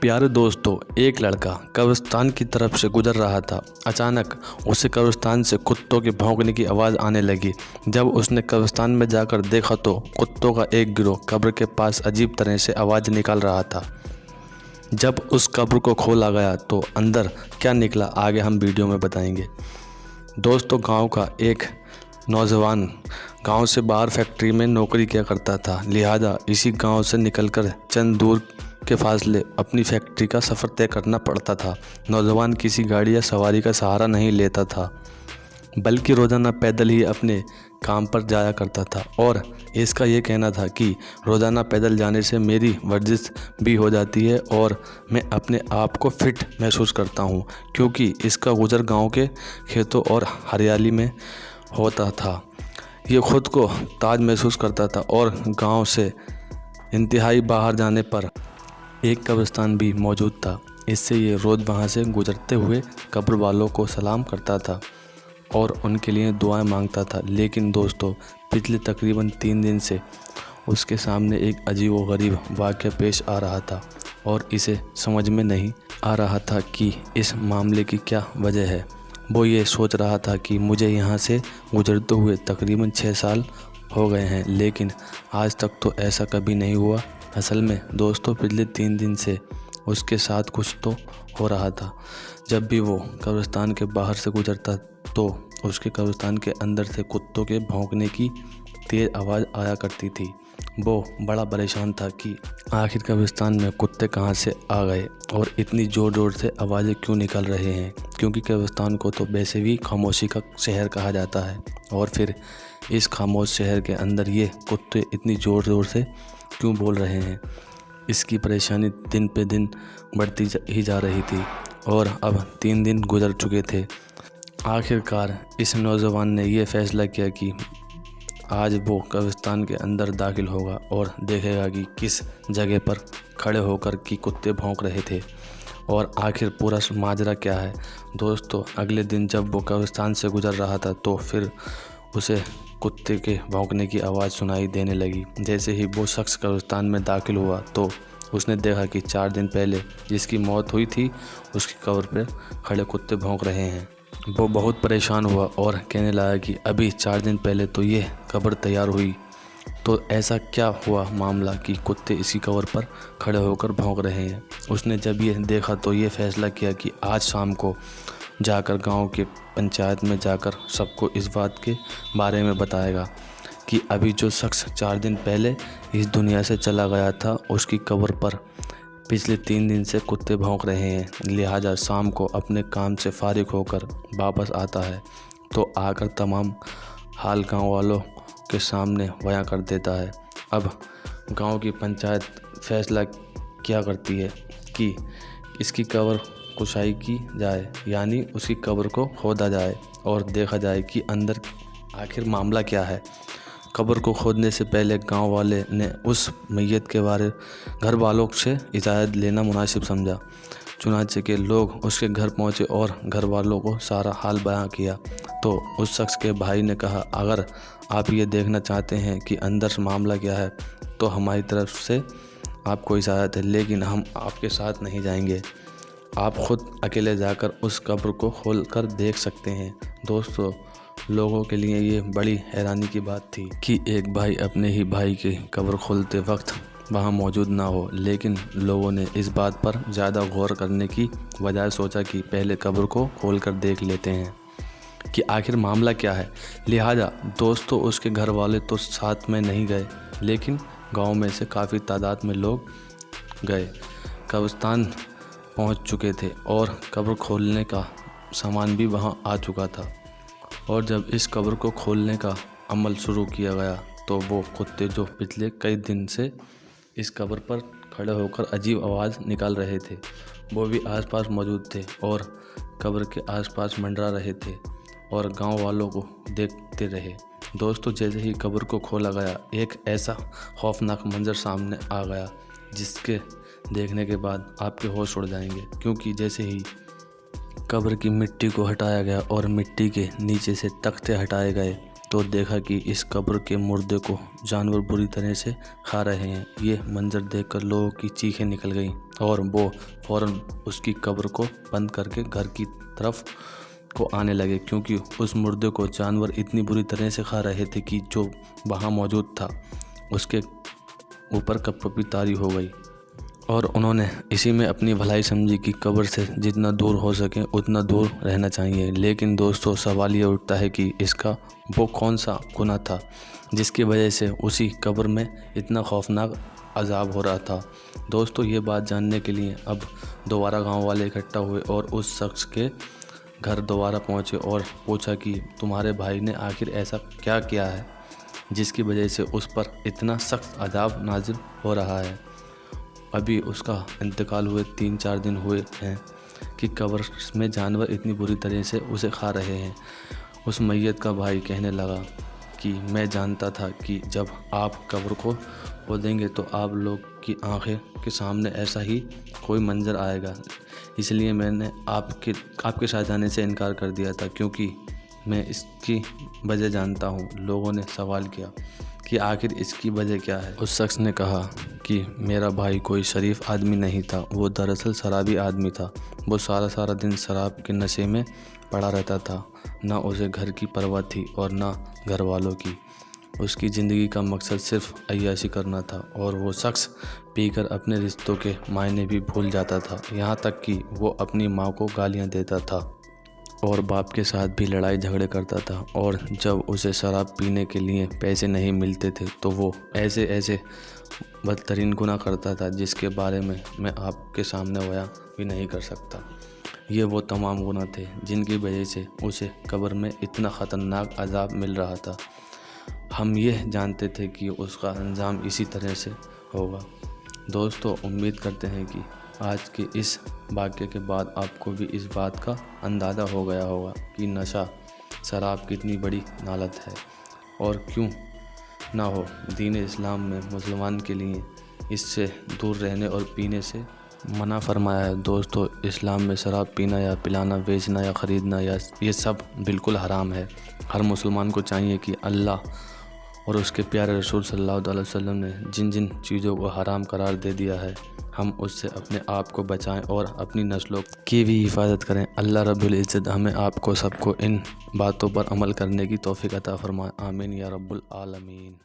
प्यारे दोस्तों, एक लड़का कब्रिस्तान की तरफ से गुजर रहा था। अचानक उसे कब्रिस्तान से कुत्तों के भौंकने की आवाज़ आने लगी। जब उसने कब्रिस्तान में जाकर देखा तो कुत्तों का एक गिरोह कब्र के पास अजीब तरह से आवाज़ निकाल रहा था। जब उस कब्र को खोला गया तो अंदर क्या निकला आगे हम वीडियो में बताएंगे। दोस्तों, गांव का एक नौजवान गांव से बाहर फैक्ट्री में नौकरी किया करता था, लिहाजा इसी गांव से निकलकर चंद दूर के फासले अपनी फैक्ट्री का सफ़र तय करना पड़ता था। नौजवान किसी गाड़ी या सवारी का सहारा नहीं लेता था, बल्कि रोज़ाना पैदल ही अपने काम पर जाया करता था। और इसका ये कहना था कि रोज़ाना पैदल जाने से मेरी वर्जिश भी हो जाती है और मैं अपने आप को फिट महसूस करता हूँ, क्योंकि इसका गुजर गांव के खेतों और हरियाली में होता था। ये खुद को ताज महसूस करता था और गांव से इंतहाई बाहर जाने पर एक कब्रिस्तान भी मौजूद था। इससे ये रोज़ वहाँ से गुजरते हुए कब्र वालों को सलाम करता था और उनके लिए दुआएं मांगता था। लेकिन दोस्तों, पिछले तकरीबन 3 दिन से उसके सामने एक अजीब व गरीब वाक़या पेश आ रहा था और इसे समझ में नहीं आ रहा था कि इस मामले की क्या वजह है। वो ये सोच रहा था कि मुझे यहाँ से गुजरते हुए तकरीबन 6 साल हो गए हैं, लेकिन आज तक तो ऐसा कभी नहीं हुआ। असल में दोस्तों, पिछले 3 दिन से उसके साथ कुछ तो हो रहा था। जब भी वो कब्रिस्तान के बाहर से गुजरता तो उसके कब्रिस्तान के अंदर से कुत्तों के भौंकने की तेज़ आवाज़ आया करती थी। वो बड़ा परेशान था कि आखिर कब्रिस्तान में कुत्ते कहाँ से आ गए और इतनी ज़ोर ज़ोर से आवाज़ें क्यों निकल रहे हैं, क्योंकि कब्रिस्तान को तो वैसे भी खामोशी का शहर कहा जाता है। और फिर इस खामोश शहर के अंदर ये कुत्ते इतनी ज़ोर ज़ोर से क्यों बोल रहे हैं। इसकी परेशानी दिन पे दिन बढ़ती ही जा रही थी और अब 3 दिन गुजर चुके थे। आखिरकार इस नौजवान ने यह फैसला किया कि आज वो कब्रिस्तान के अंदर दाखिल होगा और देखेगा कि किस जगह पर खड़े होकर कि कुत्ते भौंक रहे थे और आखिर पूरा माजरा क्या है। दोस्तों, अगले दिन जब वो कब्रिस्तान से गुजर रहा था तो फिर उसे कुत्ते के भौंकने की आवाज़ सुनाई देने लगी। जैसे ही वो शख्स कब्रिस्तान में दाखिल हुआ तो उसने देखा कि 4 दिन पहले जिसकी मौत हुई थी उसकी कब्र पर खड़े कुत्ते भौंक रहे हैं। वो बहुत परेशान हुआ और कहने लगा कि अभी 4 दिन पहले तो ये कब्र तैयार हुई, तो ऐसा क्या हुआ मामला कि कुत्ते इसी कब्र पर खड़े होकर भौंक रहे हैं। उसने जब ये देखा तो ये फैसला किया कि आज शाम को जाकर गांव के पंचायत में जाकर सबको इस बात के बारे में बताएगा कि अभी जो शख्स 4 दिन पहले इस दुनिया से चला गया था उसकी कब्र पर पिछले 3 दिन से कुत्ते भौंक रहे हैं। लिहाजा शाम को अपने काम से फारिग होकर वापस आता है तो आकर तमाम हाल गांव वालों के सामने बयां कर देता है। अब गांव की पंचायत फैसला क्या करती है कि इसकी कब्र कुशाई की जाए, यानी उसकी कब्र को खोदा जाए और देखा जाए कि अंदर आखिर मामला क्या है। कब्र को खोदने से पहले गांव वाले ने उस मैयत के बारे घर वालों से इजाज़त लेना मुनासिब समझा। चुनांचे के लोग उसके घर पहुंचे और घर वालों को सारा हाल बयां किया तो उस शख्स के भाई ने कहा, अगर आप ये देखना चाहते हैं कि अंदर से मामला क्या है तो हमारी तरफ से आपको इजाज़त है, लेकिन हम आपके साथ नहीं जाएंगे। आप खुद अकेले जाकर उस कब्र को खोल कर देख सकते हैं। दोस्तों, लोगों के लिए ये बड़ी हैरानी की बात थी कि एक भाई अपने ही भाई की कब्र खोलते वक्त वहाँ मौजूद ना हो, लेकिन लोगों ने इस बात पर ज़्यादा गौर करने की बजाय सोचा कि पहले कब्र को खोल कर देख लेते हैं कि आखिर मामला क्या है। लिहाजा दोस्तों, उसके घर वाले तो साथ में नहीं गए, लेकिन गांव में से काफ़ी तादाद में लोग गए। कब्रिस्तान पहुंच चुके थे और कब्र खोलने का सामान भी वहां आ चुका था। और जब इस कब्र को खोलने का अमल शुरू किया गया तो वो कुत्ते जो पिछले कई दिन से इस कब्र पर खड़े होकर अजीब आवाज़ निकाल रहे थे, वो भी आसपास मौजूद थे और कब्र के आसपास मंडरा रहे थे और गांव वालों को देखते रहे। दोस्तों, जैसे ही कब्र को खोला गया एक ऐसा खौफनाक मंजर सामने आ गया जिसके देखने के बाद आपके होश उड़ जाएंगे, क्योंकि जैसे ही कब्र की मिट्टी को हटाया गया और मिट्टी के नीचे से तख्ते हटाए गए तो देखा कि इस कब्र के मुर्दे को जानवर बुरी तरह से खा रहे हैं। ये मंजर देखकर लोगों की चीखें निकल गईं और वो फ़ौरन उसकी कब्र को बंद करके घर की तरफ को आने लगे, क्योंकि उस मुर्दे को जानवर इतनी बुरी तरह से खा रहे थे कि जो वहाँ मौजूद था उसके ऊपर कपकपी तारी हो गई। और उन्होंने इसी में अपनी भलाई समझी कि कब्र से जितना दूर हो सके उतना दूर रहना चाहिए। लेकिन दोस्तों, सवाल ये उठता है कि इसका वो कौन सा गुनाह था जिसकी वजह से उसी कब्र में इतना खौफनाक अजाब हो रहा था। दोस्तों, ये बात जानने के लिए अब दोबारा गांव वाले इकट्ठा हुए और उस शख्स के घर दोबारा पहुंचे और पूछा कि तुम्हारे भाई ने आखिर ऐसा क्या किया है जिसकी वजह से उस पर इतना सख्त अजाब नाजिल हो रहा है। अभी उसका इंतकाल हुए 3-4 दिन हुए हैं कि कब्र में जानवर इतनी बुरी तरह से उसे खा रहे हैं। उस मैयत का भाई कहने लगा कि मैं जानता था कि जब आप कब्र को खोदेंगे तो आप लोग की आंखें के सामने ऐसा ही कोई मंजर आएगा, इसलिए मैंने आपके साथ जाने से इनकार कर दिया था, क्योंकि मैं इसकी वजह जानता हूँ। लोगों ने सवाल किया कि आखिर इसकी वजह क्या है। उस शख्स ने कहा कि मेरा भाई कोई शरीफ आदमी नहीं था, वो दरअसल शराबी आदमी था। वो सारा दिन शराब के नशे में पड़ा रहता था। ना उसे घर की परवाह थी और ना घर वालों की। उसकी ज़िंदगी का मकसद सिर्फ अय्याशी करना था और वो शख्स पीकर अपने रिश्तों के मायने भी भूल जाता था। यहाँ तक कि वो अपनी माँ को गालियाँ देता था और बाप के साथ भी लड़ाई झगड़े करता था। और जब उसे शराब पीने के लिए पैसे नहीं मिलते थे तो वो ऐसे बदतरीन गुनाह करता था जिसके बारे में मैं आपके सामने बयां भी नहीं कर सकता। ये वो तमाम गुनाह थे जिनकी वजह से उसे कब्र में इतना ख़तरनाक अजाब मिल रहा था। हम ये जानते थे कि उसका अंजाम इसी तरह से होगा। दोस्तों, उम्मीद करते हैं कि आज के इस वाक़ये के बाद आपको भी इस बात का अंदाज़ा हो गया होगा कि नशा शराब कितनी बड़ी नालत है और क्यों ना हो। दीन इस्लाम में मुसलमान के लिए इससे दूर रहने और पीने से मना फरमाया है। दोस्तों, इस्लाम में शराब पीना या पिलाना, बेचना या ख़रीदना या ये सब बिल्कुल हराम है। हर मुसलमान को चाहिए कि अल्लाह और उसके प्यारे रसूल सल्लल्लाहु अलैहि वसल्लम ने जिन जिन चीज़ों को हराम करार दे दिया है हम उससे अपने आप को बचाएं और अपनी नस्लों की भी हिफाजत करें। अल्लाह रब्बुल इज़्ज़त हमें आपको सबको इन बातों पर अमल करने की तौफीक अता फरमाए। आमीन या रब्बुल आलमीन।